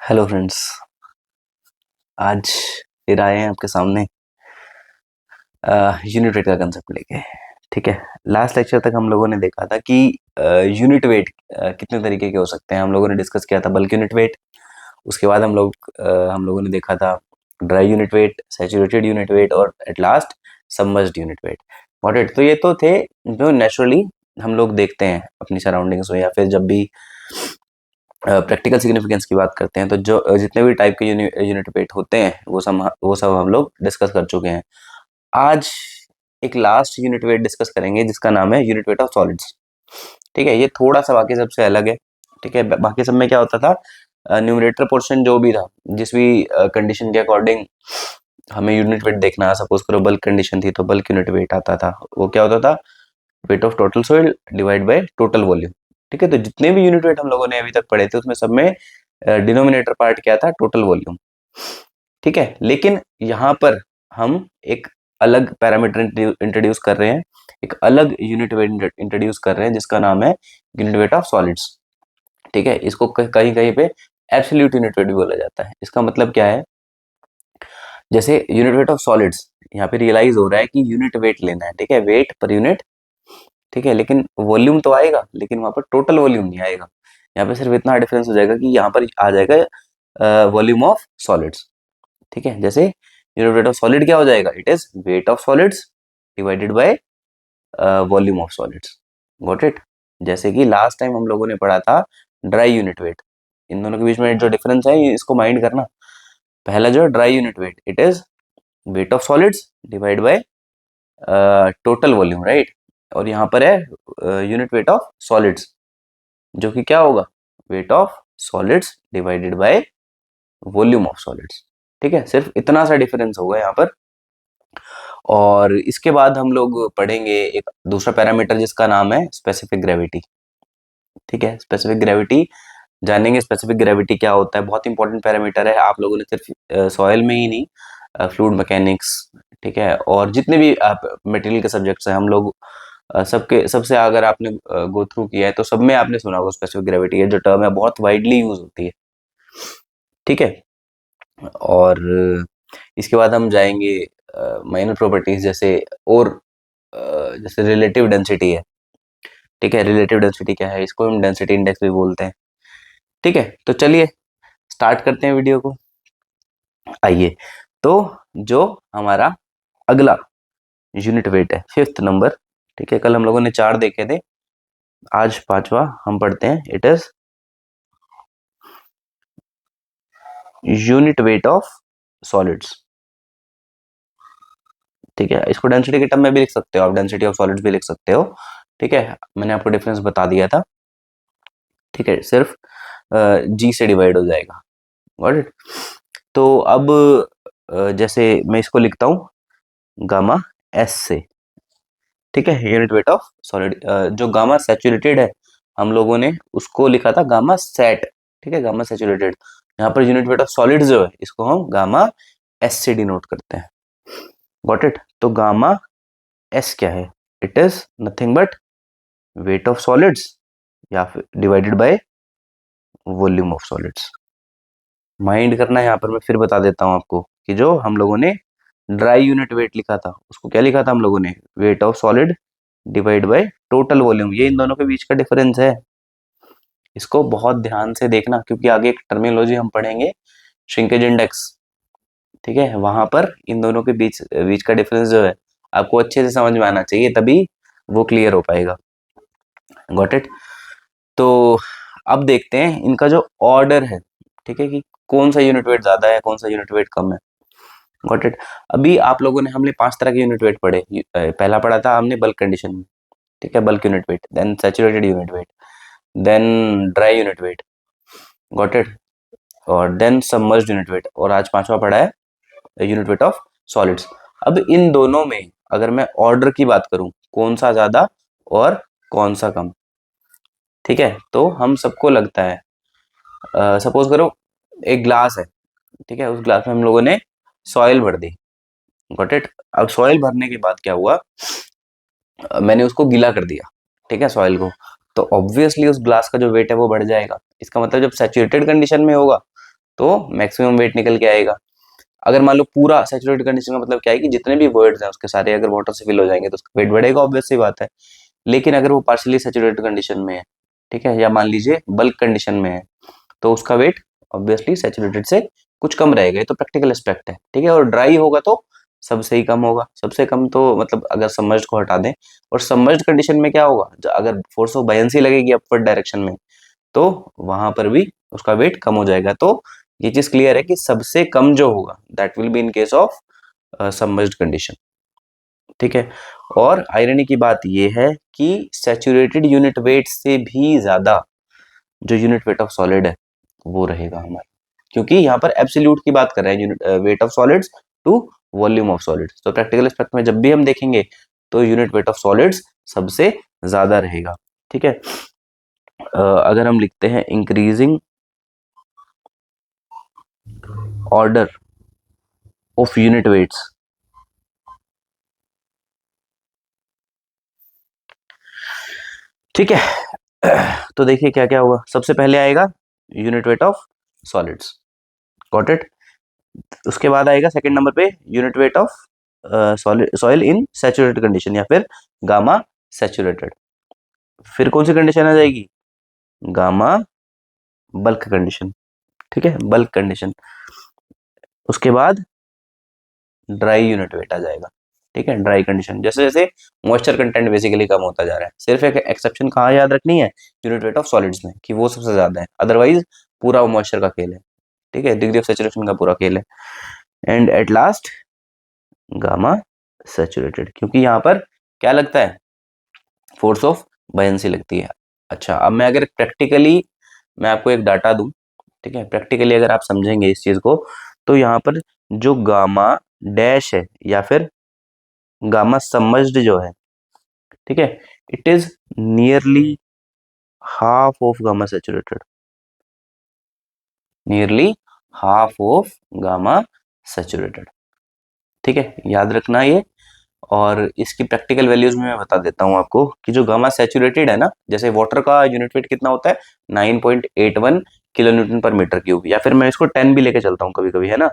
Hello friends. आज फिर आए हैं आपके सामने यूनिट वेट का कंसेप्ट लेके। ठीक है, लास्ट लेक्चर तक हम लोगों ने देखा था कि यूनिट वेट कितने तरीके के हो सकते हैं। हम लोगों ने डिस्कस किया था बल्क यूनिट वेट। उसके बाद हम लोगों ने देखा था dry unit weight, saturated unit weight और at last submerged unit weight. Got it. तो ये तो थे जो नेचुरली हम लोग देखते हैं अपनी सराउंडिंग्स में, या फिर जब भी प्रैक्टिकल सिग्निफिकेंस की बात करते हैं तो जो जितने भी टाइप के यूनिट वेट होते हैं वो सब हम लोग डिस्कस कर चुके हैं। आज एक लास्ट यूनिट वेट डिस्कस करेंगे जिसका नाम है यूनिट वेट ऑफ सॉलिड्स। ठीक है, ये थोड़ा सा बाकी सबसे अलग है। ठीक है, बाकी सब में क्या होता था, न्यूमरेटर पोर्शन जो भी था, जिस भी कंडीशन के अकॉर्डिंग हमें यूनिट वेट देखना है, सपोज करो बल्क कंडीशन थी तो बल्क यूनिट वेट आता था। वो क्या होता था, weight of total soil divide by total volume. ठीक है, तो जितने भी यूनिट वेट हम लोगों ने अभी तक पढ़े थे उसमें सब में डिनोमिनेटर पार्ट क्या था, टोटल वॉल्यूम। ठीक है, लेकिन यहाँ पर हम एक अलग पैरामीटर इंट्रोड्यूस कर रहे हैं, एक अलग यूनिट वेट इंट्रोड्यूस कर रहे हैं जिसका नाम है यूनिट वेट ऑफ सॉलिड्स। ठीक है, इसको कहीं कहीं पे एब्सोल्यूट यूनिट वेट भी बोला जाता है। इसका मतलब क्या है, जैसे यूनिट वेट ऑफ सॉलिड्स, यहाँ पे रियलाइज हो रहा है कि यूनिट वेट लेना है। ठीक है, वेट पर यूनिट। ठीक है, लेकिन वॉल्यूम तो आएगा, लेकिन वहां पर टोटल वॉल्यूम नहीं आएगा। यहाँ पे सिर्फ इतना डिफरेंस हो जाएगा कि यहाँ पर आ जाएगा वॉल्यूम ऑफ सॉलिड्स। ठीक है, जैसे यूनिट वेट ऑफ सॉलिड क्या हो जाएगा, it is wait of solids divided by volume of solids. Got it. जैसे कि लास्ट टाइम हम लोगों ने पढ़ा था ड्राई यूनिट वेट। इन दोनों के बीच में जो डिफरेंस है इसको माइंड करना। पहला जो dry unit wait, it is wait of solids divide by total volume, right. और यहाँ पर है यूनिट वेट ऑफ सॉलिड्स, जो कि क्या होगा, wait of solids divided by volume of solids. ठीक है, सिर्फ इतना सा डिफरेंस होगा यहाँ पर। और इसके बाद हम लोग पढ़ेंगे एक दूसरा पैरामीटर जिसका नाम है स्पेसिफिक ग्रेविटी। ठीक है, स्पेसिफिक ग्रेविटी जानेंगे। स्पेसिफिक ग्रेविटी क्या होता है, बहुत इंपॉर्टेंट पैरामीटर है। आप लोगों ने सिर्फ सॉइल में ही नहीं, फ्लूइड मैकेनिक्स, ठीक है, और जितने भी आप मटेरियल के सब्जेक्ट्स हैं हम लोग सबके सबसे अगर आपने गो थ्रू किया है तो सब में आपने सुना होगा स्पेसिफिक ग्रेविटी है, जो टर्म है बहुत वाइडली यूज होती है। ठीक है, और इसके बाद हम जाएंगे माइनर प्रॉपर्टीज जैसे, और जैसे रिलेटिव डेंसिटी है। ठीक है, रिलेटिव डेंसिटी क्या है, इसको हम डेंसिटी इंडेक्स भी बोलते हैं। ठीक है, तो चलिए स्टार्ट करते हैं वीडियो को। आइए, तो जो हमारा अगला यूनिट वेट है, फिफ्थ नंबर। ठीक है, कल हम लोगों ने 4 देखे थे, आज 5वां हम पढ़ते हैं। It is unit weight of solids. ठीक है, इसको डेंसिटी के टर्म में भी लिख सकते हो आप, डेंसिटी ऑफ सॉलिड्स भी लिख सकते हो। ठीक है, मैंने आपको डिफरेंस बता दिया था। ठीक है, सिर्फ जी से डिवाइड हो जाएगा। Got it. तो अब जैसे मैं इसको लिखता हूँ गामा एस से। ठीक है, यूनिट वेट ऑफ सॉलिड। जो गामा सैचुरेटेड है हम लोगों ने उसको लिखा था गामा सेट। ठीक है, गामा सैचुरेटेड। यहाँ per unit weight of solid जो है इसको हम गामा एस से डिनोट करते हैं। Got it. तो गामा एस क्या है, it is nothing but wait of solids या फिर divided by volume of solids. Mind करना है यहाँ पर, मैं फिर बता देता हूँ आपको कि जो हम लोगों ने ड्राई यूनिट वेट लिखा था उसको क्या लिखा था हम लोगों ने, wait of solid divide by total volume. ये इन दोनों के बीच का डिफरेंस है, इसको बहुत ध्यान से देखना क्योंकि आगे एक टर्मिनोलॉजी हम पढ़ेंगे, श्रिंकेज इंडेक्स। ठीक है, वहां पर इन दोनों के बीच बीच का डिफरेंस जो है आपको अच्छे से समझ में आना चाहिए, तभी वो क्लियर हो पाएगा। Got it. तो अब देखते हैं इनका जो ऑर्डर है। ठीक है, कि कौन सा यूनिट वेट ज्यादा है, कौन सा यूनिट वेट कम है। Got it. अभी आप लोगों ने, हमने 5 तरह के यूनिट वेट पढ़े। पहला पढ़ा था हमने बल्क कंडीशन में। ठीक है, bulk unit weight, then saturated unit weight, then dry unit weight. Got it. और देन सबमर्ज्ड यूनिट वेट, और आज 5वां पढ़ा है यूनिट वेट ऑफ सॉलिड्स। अब इन दोनों में अगर मैं ऑर्डर की बात करूं, कौन सा ज्यादा और कौन सा कम। ठीक है, तो हम सबको लगता है, सपोज करो एक ग्लास है। ठीक है, उस ग्लास में हम लोगों ने सॉइल भर दी। Got it. अब सॉइल भरने के बाद क्या हुआ, मैंने उसको गीला कर दिया। ठीक है, सॉइल को, तो ऑब्वियसली उस ग्लास का जो वेट है वो बढ़ जाएगा। इसका मतलब जब सैचुरेटेड कंडीशन में होगा तो मैक्सिमम वेट निकल के आएगा। अगर मान लो पूरा सैचुरेटेड कंडीशन का मतलब क्या है कि जितने भी वर्ड्स हैं उसके सारे अगर वाटर से फिल हो जाएंगे तो उसका वेट बढ़ेगा, ऑब्वियस सी बात है। लेकिन अगर वो पार्शियली सैचुरेटेड कंडीशन में है, ठीक है, या मान लीजिए बल्क कंडीशन में है, तो उसका वेट ऑब्वियसली सैचुरेटेड से कुछ कम रहेगा। ये तो प्रैक्टिकल एस्पेक्ट है, ठीक है। और ड्राई होगा तो सबसे ही कम होगा। सबसे कम तो मतलब अगर सबमर्ज्ड को हटा दें, और सबमर्ज्ड कंडीशन में क्या होगा, अगर फोर्स ऑफ बायंसी लगेगी अपवर्ड डायरेक्शन में, तो वहां पर भी उसका वेट कम हो जाएगा। तो ये चीज क्लियर है कि सबसे कम जो होगा that will be in case of submerged condition, ठीक है। और आयरनी की बात ये है कि सैचुरेटेड यूनिट वेट से भी ज्यादा जो यूनिट वेट ऑफ सॉलिड है वो रहेगा हमारा, क्योंकि यहाँ पर एब्सोल्यूट की बात कर रहे हैं, unit weight of solids to volume of solids. तो प्रैक्टिकल एस्पेक्ट में जब भी हम देखेंगे तो यूनिट वेट ऑफ सॉलिड्स सबसे ज्यादा रहेगा, ठीक है। अगर हम लिखते हैं increasing order of unit weights, ठीक है। तो देखिए क्या क्या हुआ। सबसे पहले आएगा unit weight of solids, got it. उसके बाद आएगा सेकंड नंबर पे unit weight of soil in saturated condition या फिर गामा सैचुरेटेड। फिर कौन सी कंडीशन आ जाएगी, गामा बल्क कंडीशन, ठीक है, बल्क कंडीशन। उसके बाद ड्राई यूनिट वेट आ जाएगा, ठीक है, ड्राई कंडीशन। जैसे जैसे मॉइस्चर कंटेंट बेसिकली कम होता जा रहा है। सिर्फ एक एक्सेप्शन कहाँ याद रखनी है, यूनिट वेट ऑफ सॉलिड्स में, कि वो सबसे ज्यादा है, अदरवाइज पूरा मॉइस्चर का खेल है, ठीक है, डिग्री ऑफ सैचुरेशन का पूरा खेल है। And at last gamma saturated, क्योंकि यहाँ पर क्या लगता है, फोर्स ऑफ बायंसी लगती है। अच्छा, अब मैं अगर प्रैक्टिकली मैं आपको एक डाटा दूं, ठीक है, प्रैक्टिकली अगर आप समझेंगे इस चीज को, तो यहाँ पर जो गामा डैश है या फिर गामा सबमर्ज्ड जो है, ठीक है, it is nearly half of gamma saturated, nearly half of gamma saturated, ठीक है, याद रखना ये। और इसकी प्रैक्टिकल वैल्यूज में मैं बता देता हूं आपको कि जो गामा सैचुरेटेड है ना, जैसे वाटर का यूनिट वेट कितना होता है, 9.81 किलो न्यूटन पर मीटर क्यूब, या फिर मैं इसको 10 भी लेके चलता हूँ कभी कभी, है ना,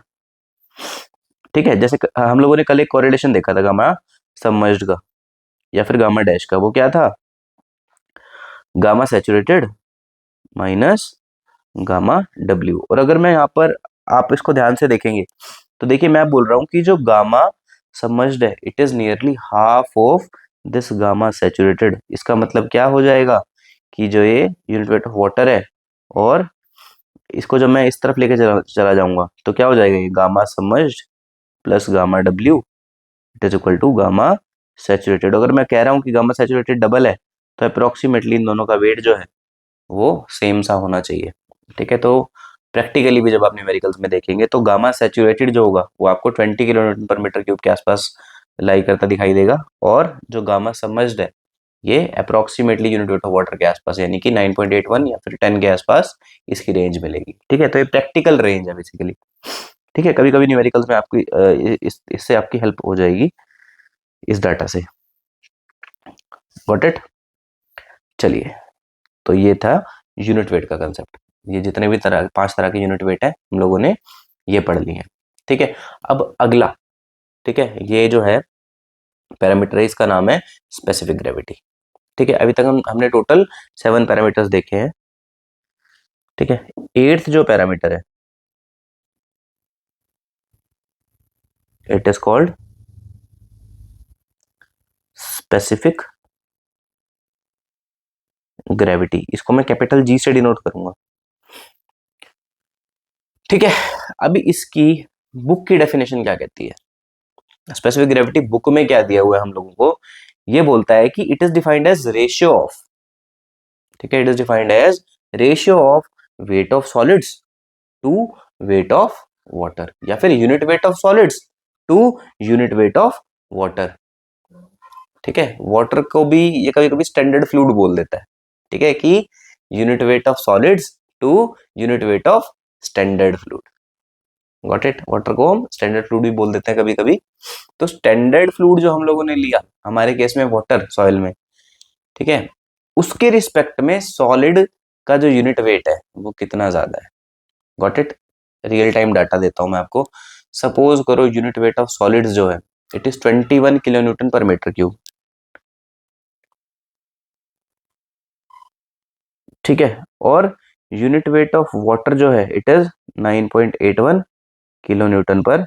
ठीक है। जैसे हम लोगों ने कल एक कोरिलेशन देखा था गामा सबमर्ज्ड का या फिर गामा डैश का, वो क्या था, gamma saturated minus gamma W. और अगर मैं यहाँ पर आप इसको ध्यान से देखेंगे तो देखिए मैं बोल रहा हूँ कि जो गामा सबमर्ज्ड है it is nearly half of this gamma saturated. इसका मतलब क्या हो जाएगा कि जो ये यूनिट वेट ऑफ वाटर है, और इसको जब मैं इस तरफ लेके चला जाऊंगा तो क्या हो जाएगा, ये gamma submerged plus gamma W it is equal to gamma saturated. अगर मैं कह रहा हूँ कि गामा सैचुरेटेड डबल है तो अप्रोक्सीमेटली इन दोनों का वेट जो है वो सेम सा होना चाहिए, ठीक है। तो प्रैक्टिकली भी जब आप न्यूमेरिकल्स में देखेंगे तो गामा सैचुरेटेड जो होगा वो आपको 20 किलो न्यूटन पर मीटर क्यूब के आसपास लाई करता दिखाई देगा, और जो गामा सबमर्ज्ड है ये approximately unit weight of water के आसपास, यानी कि 9.81 या फिर 10 के आसपास इसकी रेंज मिलेगी, ठीक है। तो ये प्रैक्टिकल रेंज है बेसिकली, ठीक है। कभी कभी न्यूमेरिकल्स में आपकी इससे आपकी हेल्प हो जाएगी इस डाटा से, गॉट इट। चलिए, तो ये था यूनिट वेट का कंसेप्ट। ये जितने भी 5 तरह के यूनिट वेट है हम लोगों ने ये पढ़ ली है, ठीक है। अब अगला, ठीक है, ये जो है पैरामीटर है, इसका नाम है स्पेसिफिक ग्रेविटी, ठीक है। अभी तक हमने टोटल 7 पैरामीटर्स देखे हैं, ठीक है। 8th जो पैरामीटर है it is called specific gravity. इसको मैं कैपिटल जी से डिनोट करूंगा, ठीक है। अभी इसकी बुक की डेफिनेशन क्या कहती है, स्पेसिफिक ग्रेविटी बुक में क्या दिया हुआ है हम लोगों को, ये बोलता है कि it is defined as ratio of, ठीक है, it is defined as ratio of weight of solids to weight of water, या फिर unit weight of solids to unit weight of water, ठीक है। वाटर को भी ये कभी कभी स्टैंडर्ड फ्लूइड बोल देता है, ठीक है, कि unit weight of solids to unit weight of standard fluid, got it. Water को हम स्टैंडर्ड फ्लूइड भी बोल देते हैं कभी कभी। तो स्टैंडर्ड फ्लूइड जो हम लोगों ने लिया हमारे केस में वाटर सॉइल में, ठीक है, उसके रिस्पेक्ट में सॉलिड का जो यूनिट वेट है वो कितना ज्यादा है, got it. Real time data देता हूं मैं आपको। सपोज करो यूनिट वेट ऑफ सॉलिड्स जो है इट इज 21 किलो न्यूटन पर मीटर क्यूब। ठीक है, और यूनिट वेट ऑफ वाटर जो है इट इज 9.81 किलो न्यूटन पर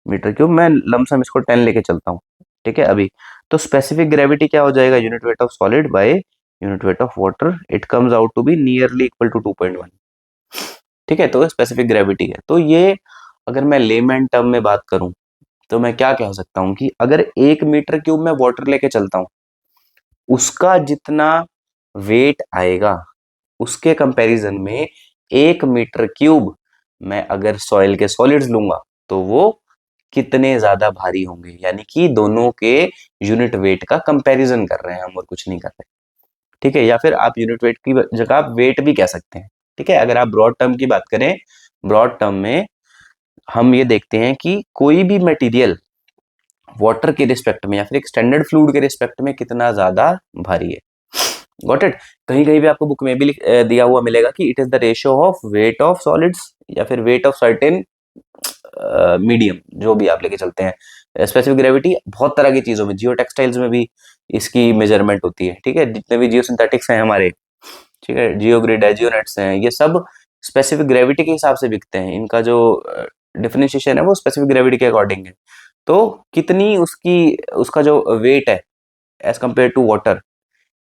मीटर क्यूब। मैं लमसम इसको 10 लेके चलता हूँ। ठीक है, अभी तो स्पेसिफिक ग्रेविटी क्या हो जाएगा, unit weight of solid by unit weight of water, it comes out to be nearly equal to 2.1। ठीक है, तो स्पेसिफिक ग्रेविटी है। तो ये अगर मैं लेमैन टर्म में बात करूं तो मैं क्या कह सकता हूं कि अगर 1 मीटर क्यूब में वाटर लेके चलता हूं, उसका जितना वेट आएगा उसके कंपैरिजन में 1 मीटर क्यूब मैं अगर सॉइल के सॉलिड्स लूंगा तो वो कितने ज्यादा भारी होंगे, यानी कि दोनों के यूनिट वेट का कंपैरिजन कर रहे हैं हम और कुछ नहीं कर रहे। ठीक है, या फिर आप यूनिट वेट की जगह आप वेट भी कह सकते हैं। ठीक है, अगर आप ब्रॉड टर्म की बात करें, ब्रॉड टर्म में हम ये देखते हैं कि कोई भी मटेरियल वाटर के रिस्पेक्ट में या फिर एक स्टैंडर्ड फ्लूइड के रिस्पेक्ट में कितना ज्यादा भारी है। Got it. कहीं कहीं भी आपको बुक में भी दिया हुआ मिलेगा कि it is the ratio of weight of solids या फिर वेट ऑफ सर्टेन मीडियम, जो भी आप लेके चलते हैं। स्पेसिफिक ग्रेविटी बहुत तरह की चीजों में, जियो टेक्सटाइल्स में भी इसकी मेजरमेंट होती है। ठीक है, जितने भी जियो सिंथेटिक्स हैं हमारे, ठीक है, जियो ग्रिड है, जियो नेट्स हैं, ये सब स्पेसिफिक ग्रेविटी के हिसाब से बिकते हैं। इनका जो डिफरेंशिएशन है वो स्पेसिफिक ग्रेविटी के अकॉर्डिंग है। तो कितनी उसकी उसका जो वेट है as compare to water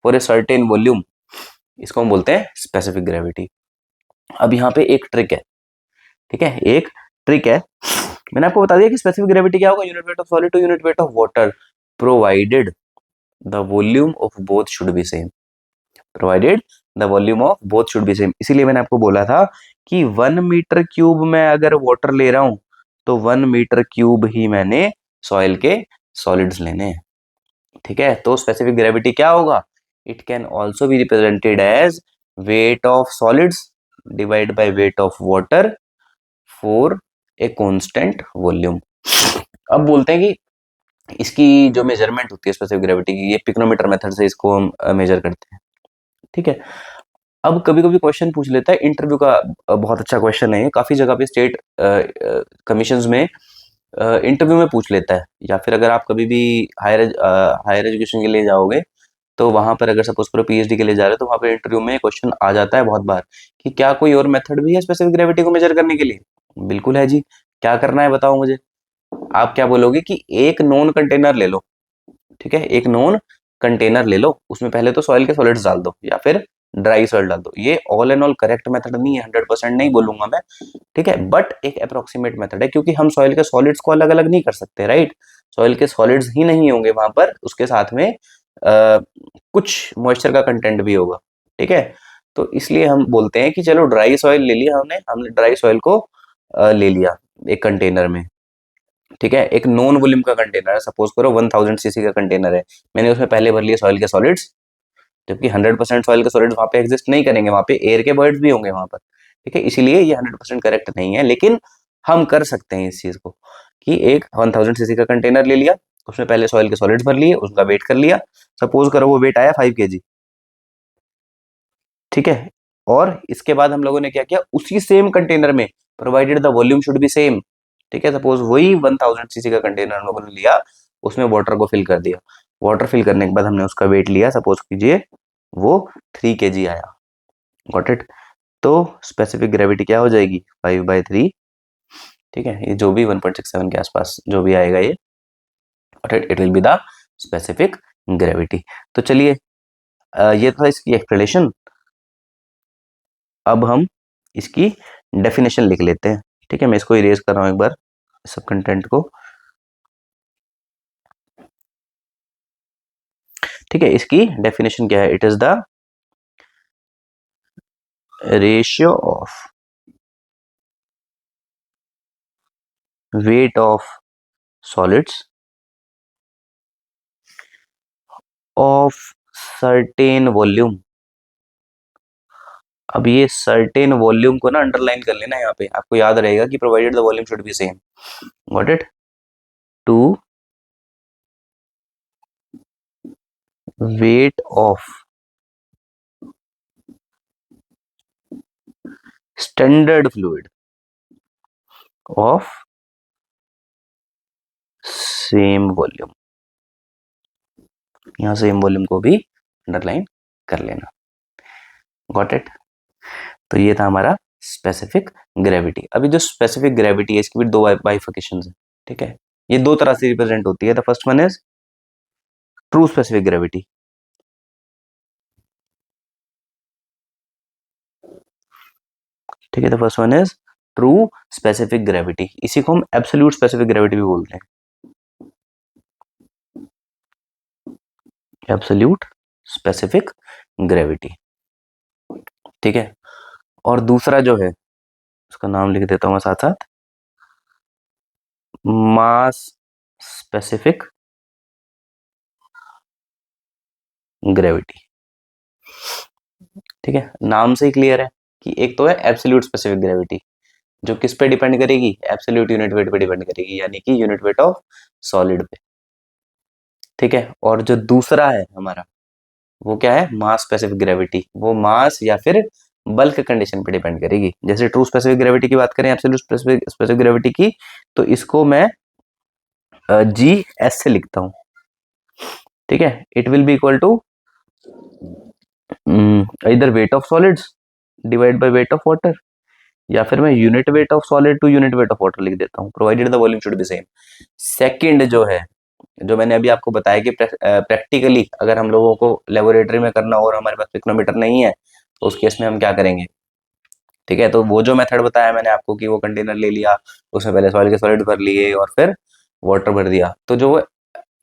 for a certain volume, इसको हम बोलते हैं स्पेसिफिक ग्रेविटी। अब यहाँ पे एक ट्रिक है। ठीक है, एक ट्रिक है। मैंने आपको बता दिया कि स्पेसिफिक ग्रेविटी क्या होगा, unit weight of solid to unit weight of water, provided the volume of both should be same. Provided the volume of both should be same, इसीलिए मैंने आपको बोला था कि 1 मीटर क्यूब में अगर वाटर ले रहा हूं तो 1 मीटर क्यूब ही मैंने सॉइल के सॉलिड्स लेने हैं। ठीक है, तो स्पेसिफिक ग्रेविटी क्या होगा, it can also be represented as weight of solids divide by weight of water for a constant volume. अब बोलते हैं कि इसकी जो मेजरमेंट होती है स्पेसिफिक ग्रेविटी की, ये पिक्नोमीटर मेथड से इसको हम मेजर करते हैं। ठीक है, अब कभी कभी क्वेश्चन पूछ लेता है इंटरव्यू का, बहुत अच्छा क्वेश्चन है ये, काफी जगह पे स्टेट कमीशंस में इंटरव्यू में पूछ लेता है, या फिर अगर आप कभी भी हायर एजुकेशन के लिए जाओगे तो वहां पर अगर सपोज करो पीएचडी के लिए जा रहे हो तो वहां पर इंटरव्यू में क्वेश्चन आ जाता है बहुत बार कि क्या कोई और मेथड भी है स्पेसिफिक ग्रेविटी को मेजर करने के लिए। बिल्कुल है जी, क्या करना है बताओ मुझे। आप क्या बोलोगे कि एक नॉन कंटेनर ले लो। ठीक है, एक नॉन कंटेनर ले लो, उसमें पहले तो सॉइल के सॉलिड्स डाल दो या फिर ड्राई सॉइल डाल दो। ये all and all correct method नहीं है, 100% नहीं बोलूंगा मैं। ठीक है, बट एक अप्रोक्सीमेट मेथड है, क्योंकि हम सॉइल के सॉलिड्स को अलग अलग नहीं कर सकते, राइट। सॉइल के सॉलिड्स ही नहीं होंगे वहां पर, उसके साथ में कुछ मॉइस्चर का कंटेंट भी होगा। ठीक है, तो इसलिए हम बोलते हैं कि चलो ड्राई सॉइल ले लिया हमने हमने ड्राई सॉइल को ले लिया एक कंटेनर में। ठीक है, एक नॉन वॉल्यूम का कंटेनर है, सपोज करो 1000 सीसी का कंटेनर है, मैंने उसमें पहले भर लिया सॉइल के सॉलिड्स, जबकि 100% सॉइल के सॉलिड्स वहां पे एग्जिस्ट नहीं करेंगे, वहां पे एयर के बर्ड्स भी होंगे वहां पर। ठीक है, इसीलिए ये 100% करेक्ट नहीं है, लेकिन हम कर सकते हैं इस चीज को कि एक 1000 सीसी का कंटेनर ले लिया, उसमें पहले सॉइल के सॉलिड्स भर लिए, उसका वेट कर लिया, सपोज करो वो वेट आया 5 kg। ठीक है, और इसके बाद हम लोगों ने क्या किया, उसी सेम कंटेनर में provided the volume should be same. ठीक है, सपोज वही 1000 सीसी का कंटेनर हम लोगों ने लिया, उसमें वाटर को फिल कर दिया, वाटर फिल करने के बाद हमने उसका वेट लिया, सपोज कीजिए वो 3 kg आया। Got it. तो स्पेसिफिक ग्रेविटी क्या हो जाएगी, 5/3। ठीक है, ये जो भी 1.67 के आसपास जो भी आएगा ये, it will be the specific gravity. तो चलिए, ये था इसकी एक्सप्लेनेशन। अब हम इसकी डेफिनेशन लिख लेते हैं। ठीक है, मैं इसको इरेज कर रहा हूं एक बार, सब कंटेंट को। ठीक है, इसकी डेफिनेशन क्या है, it is the ratio of weight of solids of certain volume. अब ये सर्टेन वॉल्यूम को ना अंडरलाइन कर लेना, यहाँ पे आपको याद रहेगा कि provided the volume should be same. Got it. To weight of standard fluid. Of same volume, यहां सेम वॉल्यूम को भी अंडरलाइन कर लेना। Got it. तो ये था हमारा स्पेसिफिक ग्रेविटी। अभी जो स्पेसिफिक ग्रेविटी है इसकी भी दो बाइफिकेशन है, ठीक है। ये दो तरह से रिप्रेजेंट होती है। The first one is true specific gravity, ठीक है। The first one is true specific gravity, इसी को हम एब्सोल्यूट स्पेसिफिक ग्रेविटी भी बोलते हैं, एब्सोल्यूट स्पेसिफिक ग्रेविटी, ठीक है। और दूसरा जो है उसका नाम लिख देता हूं मैं साथ साथ, मास स्पेसिफिक ग्रेविटी, ठीक है। नाम से ही क्लियर है कि एक तो है एब्सोल्यूट स्पेसिफिक ग्रेविटी, जो किस पे डिपेंड करेगी, एब्सोल्यूट यूनिट वेट पे डिपेंड करेगी, यानी कि यूनिट वेट ऑफ सॉलिड पे, ठीक है। और जो दूसरा है हमारा वो क्या है, मास स्पेसिफिक ग्रेविटी, वो मास या फिर बल्क कंडीशन पे डिपेंड करेगी। जैसे ट्रू स्पेसिफिक ग्रेविटी की बात करें, एब्सोल्यूट स्पेसिफिक ग्रेविटी की, तो इसको मैं जी एस से लिखता हूं, ठीक है। It will be equal to इधर weight of solids divide by weight of water, या फिर मैं unit weight of solid to unit weight of water लिख देता हूं, provided the volume should be same. Second जो है, जो मैंने अभी आपको बताया कि प्रैक्टिकली अगर हम लोगों को लेबोरेटरी में करना हो और हमारे पास पिक्नोमीटर नहीं है, तो उस केस में हम क्या करेंगे, ठीक है। तो वो जो मेथड बताया मैंने आपको कि वो कंटेनर ले लिया, उसमें पहले सॉइल के सॉलिड भर लिए और फिर वाटर भर दिया, तो जो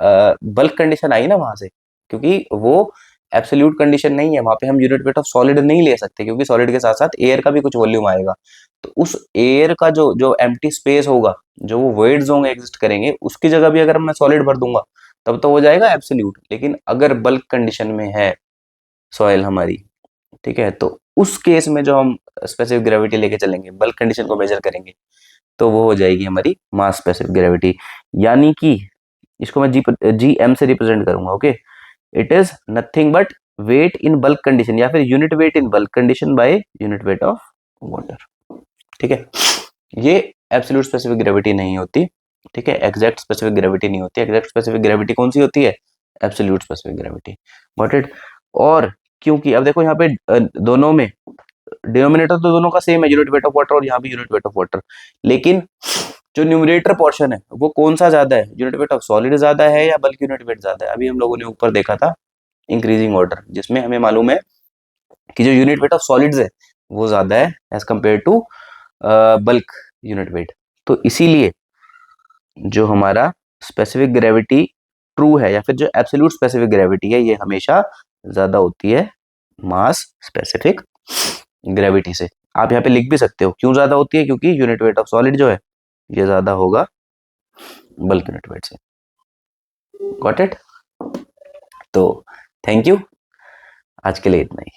बल्क कंडीशन आई ना वहां से, क्योंकि वो एब्सोल्यूट कंडीशन नहीं है, वहां पे हम यूनिट वेट ऑफ सॉलिड नहीं ले सकते, क्योंकि सॉलिड के साथ साथ एयर का भी कुछ वॉल्यूम आएगा। तो उस एयर का जो जो एम्प्टी स्पेस होगा, जो वो वॉइड्स होंगे एग्जिस्ट करेंगे, उसकी जगह भी अगर मैं सॉलिड भर दूंगा तब तो हो जाएगा एब्सोल्यूट। लेकिन अगर बल्क कंडीशन में है सॉइल हमारी, ठीक है, तो उस केस में जो हम स्पेसिफिक ग्रेविटी लेके चलेंगे, बल्क कंडीशन को मेजर करेंगे, तो वो हो जाएगी हमारी मास स्पेसिफिक ग्रेविटी। यानी कि इसको मैं जी एम से रिप्रेजेंट करूंगा, okay. It is nothing but weight in bulk condition, या फिर unit weight in bulk condition by unit weight of water, ठीक है। ये एब्सोल्यूट स्पेसिफिक ग्रेविटी नहीं होती, ठीक है। एग्जैक्ट स्पेसिफिक ग्रेविटी नहीं होती। एग्जैक्ट स्पेसिफिक ग्रेविटी कौन सी होती है, absolute specific gravity. Got it. और क्योंकि अब देखो यहाँ पे दोनों में डिनोमिनेटर तो दोनों का सेम है, यूनिट वेट ऑफ वाटर, और यहाँ भी यूनिट वेट ऑफ वाटर, लेकिन जो न्यूमरेटर पोर्शन है वो कौन सा ज्यादा है, यूनिट वेट ऑफ सॉलिड ज्यादा है या बल्कि यूनिट वेट ज्यादा है। अभी हम लोगों ने ऊपर देखा था इंक्रीजिंग ऑर्डर, जिसमें हमें मालूम है कि जो यूनिट वेट ऑफ सॉलिड्स है वो ज्यादा है as compare to bulk unit weight. तो इसीलिए जो हमारा स्पेसिफिक ग्रेविटी ट्रू है, या फिर जो एब्सोल्यूट स्पेसिफिक ग्रेविटी है, ये हमेशा ज्यादा होती है मास स्पेसिफिक ग्रेविटी से। आप यहाँ पे लिख भी सकते हो क्यों ज्यादा होती है, क्योंकि यूनिट वेट ऑफ सॉलिड जो है ये ज्यादा होगा बल्क यूनिट वेट से। Got it. तो थैंक यू, आज के लिए इतना ही।